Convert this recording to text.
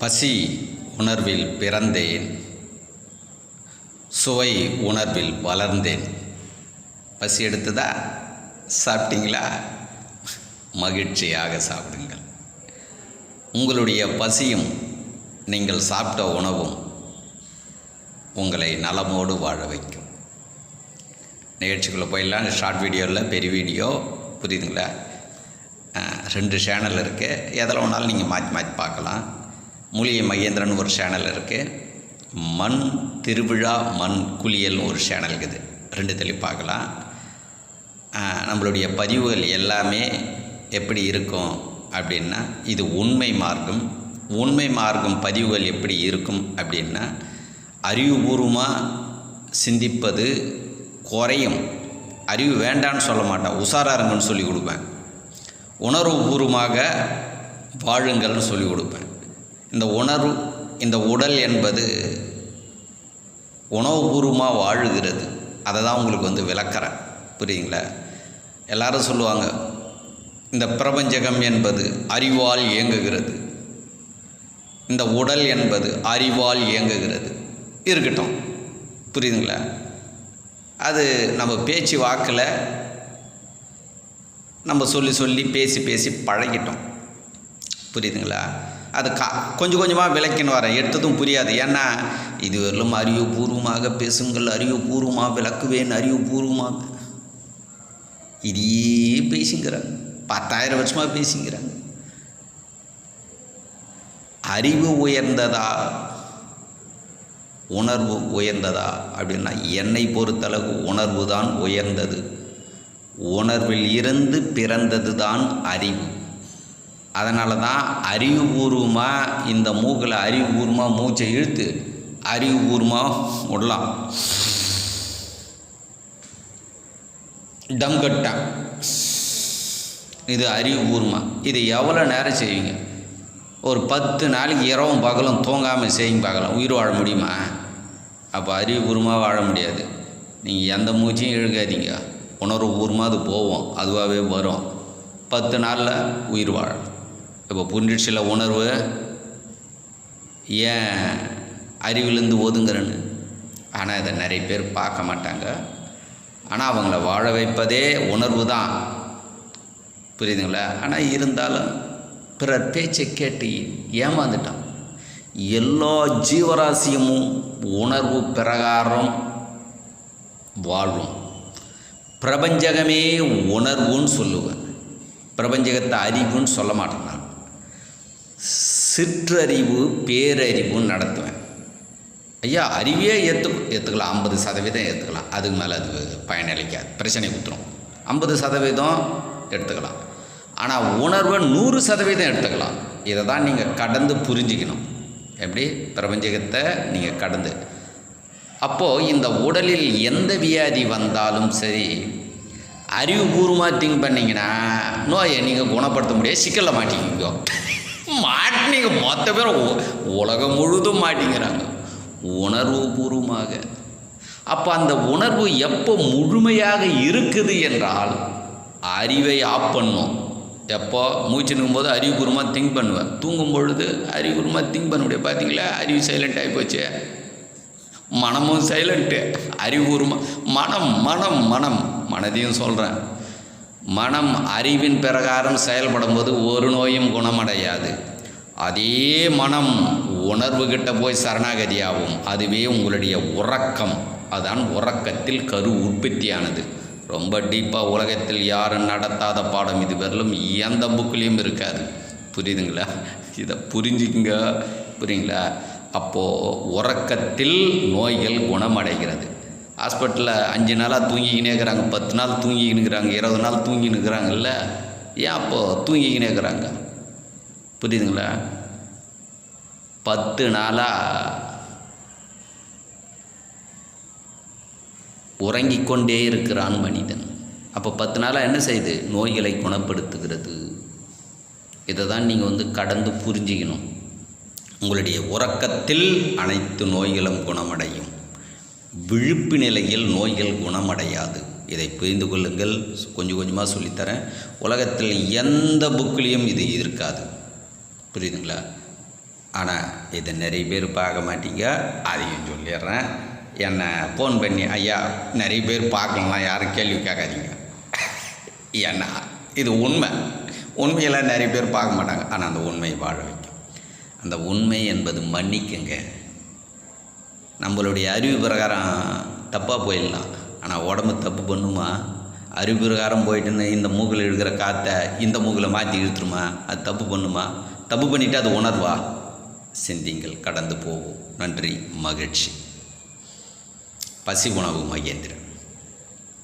பசி உணர்வில் பிறந்தேன், சுவை உணர்வில் வளர்ந்தேன். பசி எடுத்ததா? சாப்பிட்டீங்களா? மகிழ்ச்சியாக சாப்பிடுங்கள். உங்களுடைய பசியும் நீங்கள் சாப்பிட்ட உணவும் உங்களை நலமோடு வாழ வைக்கும். நிகழ்ச்சிக்குள்ளே போயிடலாம். ஷார்ட் வீடியோ இல்லை, பெரிய வீடியோ, புரியுதுங்களா? 2 சேனல் இருக்குது. எதில் ஒன்றாலும் நீங்கள் மாற்றி மாற்றி பார்க்கலாம். மூலிகை மகேந்திரன் ஒரு சேனல் இருக்குது, மண் திருவிழா மண் குளியல்னு ஒரு சேனல் இருக்குது. 2 பார்க்கலாம். நம்மளுடைய பதிவுகள் எல்லாமே எப்படி இருக்கும் அப்படின்னா, இது உண்மை மார்க்கம். உண்மை மார்க்கம் பதிவுகள் எப்படி இருக்கும் அப்படின்னா, அறிவுபூர்வமாக சிந்திப்பது குறையும். அறிவு வேண்டான்னு சொல்ல மாட்டேன், உஷாராக இருங்கன்னு சொல்லி கொடுப்பேன். உணர்வுபூர்வமாக வாழுங்கள்னு சொல்லி கொடுப்பேன். இந்த உடல் என்பது உணவுபூர்வமாக வாழுகிறது. அதை தான் உங்களுக்கு விளக்குறேன், புரியுதுங்களா? எல்லாரும் சொல்லுவாங்க, இந்த பிரபஞ்சகம் என்பது அறிவால் இயங்குகிறது, இந்த உடல் என்பது அறிவால் இயங்குகிறது. இருக்கட்டும், புரியுதுங்களா? அது நம்ம பேச்சு வாக்கில் நம்ம சொல்லி சொல்லி பேசி பேசி பழகிட்டோம், புரியுதுங்களா? அது கொஞ்சம் கொஞ்சமாக விளக்கின்னு வரேன். எடுத்ததும் புரியாது. ஏன்னா இதுவரையிலும் அறிவுபூர்வமாக பேசுங்கள், அறிவுபூர்வமாக விளக்குவேன், அறிவுபூர்வமாக இதையே பேசிங்கிறாங்க. 10,000 வருஷமாக பேசிங்கிறாங்க. அறிவு உயர்ந்ததா உணர்வு உயர்ந்ததா அப்படின்னா, என்னை பொறுத்தளவு உணர்வு தான் உயர்ந்தது. உணர்வில் இருந்து பிறந்தது தான் அறிவு. அதனால தான் அறிவுபூர்வமாக இந்த மூக்கில் அறிவுபூர்வமாக மூச்சை இழுத்து அறிவுபூர்வமாக விடலாம். டம் கட்டான், இது அறிவுபூர்வமாக. இது எவ்வளோ நேரம் செய்வீங்க? ஒரு 10 நாளைக்கு இரவும் பகலும் தூங்காமல் செய்யுங்க பார்க்கலாம். உயிர் வாழ முடியுமா? அப்போ அறிவுபூர்வமாக வாழ முடியாது. நீங்கள் எந்த மூச்சையும் இழுக்காதீங்க. உணர்வுபூர்வமாக அது போவோம், அதுவாகவே வரும். 10 நாளில் உயிர் வாழும். இப்போ புரிஞ்சிடுச்சில்ல உணர்வு ஏன் அறிவிலேருந்து ஒதுங்குறேன்னு. ஆனால் இதை நிறைய பேர் பார்க்க மாட்டாங்க. ஆனால் அவங்கள வாழ வைப்பதே உணர்வு தான், புரியுதுங்களா? ஆனால் இருந்தாலும் பிறர் பேச்சை கேட்டு ஏமாந்துட்டான். எல்லா ஜீவராசியமும் உணர்வு பிரகாரம் வாழும். பிரபஞ்சகமே உணர்வுன்னு சொல்லுவேன், பிரபஞ்சகத்தை அறிவுன்னு சொல்ல மாட்டேன் நான். சிற்றறிவு பேரறிவுன்னு நடத்துவேன். ஐயா அறிவே ஏற்றுக்கலாம், 50% ஏற்றுக்கலாம். அதுக்கு மேலே அது பயனளிக்காது, பிரச்சனை கொடுத்துரும். 50% எடுத்துக்கலாம். ஆனால் உணர்வை 100% எடுத்துக்கலாம். இதை தான் நீங்கள் கடந்து புரிஞ்சிக்கணும். எப்படி? பிரபஞ்சகத்தை நீங்கள் கடந்து. அப்போது இந்த உடலில் எந்த வியாதி வந்தாலும் சரி, அறிவுபூர்வமாக திங்க் பண்ணிங்கன்னா நோயை நீங்கள் குணப்படுத்த முடியாது. சிக்கலில் மாட்டிக்கிங்க. மாட்டினீங்க, மொத்த பேர் உலகம் முழுதும் மாட்டிங்கிறாங்க உணர்வு பூர்வமாக. அப்போ அந்த உணர்வு எப்போ முழுமையாக இருக்குது என்றால், அறிவை ஆஃப் பண்ணும். எப்போ மூச்சு நிற்கும்போது அறிவுபூர்வமாக திங்க் பண்ணுவேன், தூங்கும் பொழுது அறிவுபூர்வமாக திங்க் பண்ண முடியாது. பார்த்தீங்களா? அறிவு சைலண்ட் ஆகி போச்சு, மனமும் சைலண்ட்டு. அறிவுபூர்வமாக மனதையும் சொல்கிறேன். மனம் அறிவின் பிரகாரம் செயல்படும் போது ஒரு நோயும் குணமடையாது. அதே மனம் உணர்வு கிட்ட போய் சரணாகதியாகும். அதுவே உங்களுடைய உறக்கம். அதான் உறக்கத்தில் கரு உற்பத்தியானது. ரொம்ப டீப்பாக உலகத்தில் யாரும் நடத்தாத பாடம் இது வரலும் எந்த புக்கிலையும் இருக்காது, புரியுதுங்களா? இதை புரிஞ்சுக்குங்க, புரியுங்களா? அப்போது உறக்கத்தில் நோய்கள் குணமடைகிறது. ஹாஸ்பிட்டலில் 5 நாளாக தூங்கிக்கினே இருக்கிறாங்க, 10 நாள் தூங்கிக்கின்னு இருக்கிறாங்க, 20 நாள் தூங்கின்னு இருக்கிறாங்கல்ல. ஏன் அப்போது தூங்கிக்கினே இருக்கிறாங்க? புரியுதுங்களா? 10 நாளாக உறங்கிக் கொண்டே இருக்கிறான் மனிதன். அப்போ 10 நாளாக என்ன செய்யுது? நோய்களை குணப்படுத்துகிறது. இதை தான் நீங்கள் கடந்து புரிஞ்சிக்கணும். உங்களுடைய உறக்கத்தில் அனைத்து நோய்களும் குணமடையும். விழிப்பு நிலையில் நோய்கள் குணமடையாது. இதை புரிந்து கொள்ளுங்கள். கொஞ்சம் கொஞ்சமாக சொல்லித்தரேன். உலகத்தில் எந்த புக்கிலையும் இது இருக்காது, புரியுதுங்களா? ஆனால் இதை நிறைய பேர் பார்க்க மாட்டீங்க. அதையும் சொல்லிடுறேன். என்னை ஃபோன் பண்ணி ஐயா நிறைய பேர் பார்க்கலாம், யாரும் கேள்வி கேட்காதீங்க. ஏன்னா இது உண்மையெல்லாம் நிறைய பேர் பார்க்க மாட்டாங்க. ஆனால் அந்த உண்மையை வாழ வைக்கும். அந்த உண்மை என்பது மன்னிக்குங்க. நம்மளுடைய அறிவு பிரகாரம் தப்பாக போயிடலாம், ஆனால் உடம்பு தப்பு பண்ணுமா? அறிவு பிரகாரம் போயிட்டுன்னு இந்த மூக்கில் இருக்கிற காற்றை இந்த மூக்கில் மாற்றி இழுத்துருமா? அது தப்பு பண்ணுமா? தப்பு பண்ணிவிட்டு அது உணர்வா? சிந்திங்கள், கடந்து போகும். நன்றி, மகிழ்ச்சி. பசி உணவு மகேந்திரன்.